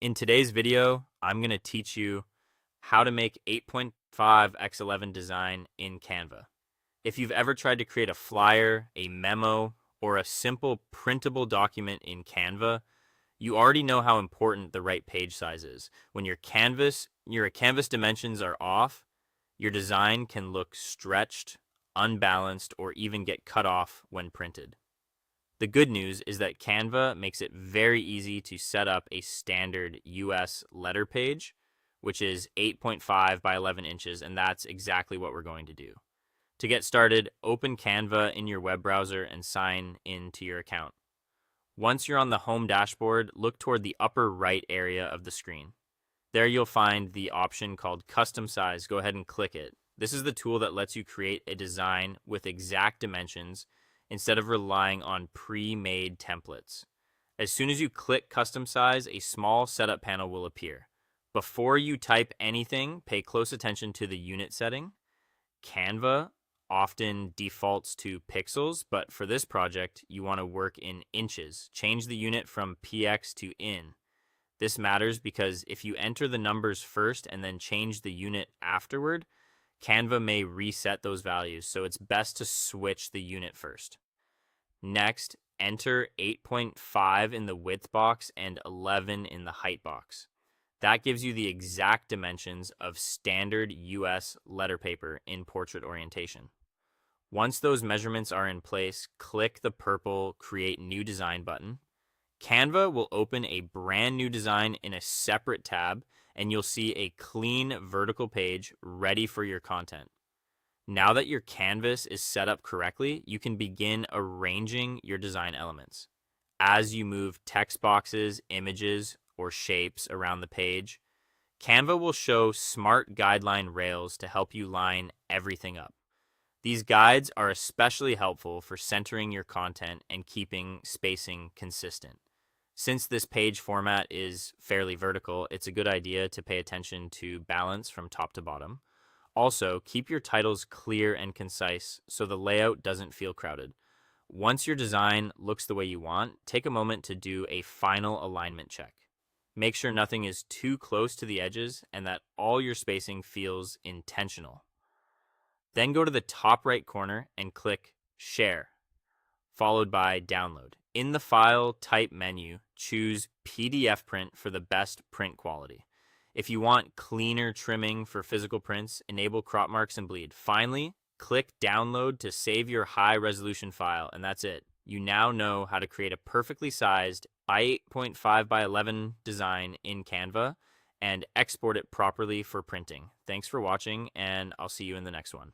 In today's video, I'm going to teach you how to make 8.5x11 design in Canva. If you've ever tried to create a flyer, a memo, or a simple printable document in Canva, you already know how important the right page size is. When your canvas dimensions are off, your design can look stretched, unbalanced, or even get cut off when printed. The good news is that Canva makes it very easy to set up a standard US letter page, which is 8.5 by 11 inches, and that's exactly what we're going to do. To get started, open Canva in your web browser and sign into your account. Once you're on the home dashboard, look toward the upper right area of the screen. There you'll find the option called Custom Size. Go ahead and click it. This is the tool that lets you create a design with exact dimensions instead of relying on pre-made templates. As soon as you click Custom Size, a small setup panel will appear. Before you type anything, pay close attention to the unit setting. Canva often defaults to pixels, but for this project, you want to work in inches. Change the unit from px to in. This matters because if you enter the numbers first and then change the unit afterward, Canva may reset those values, so it's best to switch the unit first. Next, enter 8.5 in the width box and 11 in the height box. That gives you the exact dimensions of standard US letter paper in portrait orientation. Once those measurements are in place, click the purple Create New Design button. Canva will open a brand new design in a separate tab, and you'll see a clean vertical page ready for your content. Now that your canvas is set up correctly, you can begin arranging your design elements. As you move text boxes, images, or shapes around the page, Canva will show smart guideline rails to help you line everything up. These guides are especially helpful for centering your content and keeping spacing consistent. Since this page format is fairly vertical, it's a good idea to pay attention to balance from top to bottom. Also, keep your titles clear and concise so the layout doesn't feel crowded. Once your design looks the way you want, take a moment to do a final alignment check. Make sure nothing is too close to the edges and that all your spacing feels intentional. Then go to the top right corner and click Share, followed by Download. In the File Type menu, choose PDF print for the best print quality. If you want cleaner trimming for physical prints, enable crop marks and bleed. Finally, click Download to save your high-resolution file, and that's it. You now know how to create a perfectly sized 8.5 by 11 design in Canva and export it properly for printing. Thanks for watching, and I'll see you in the next one.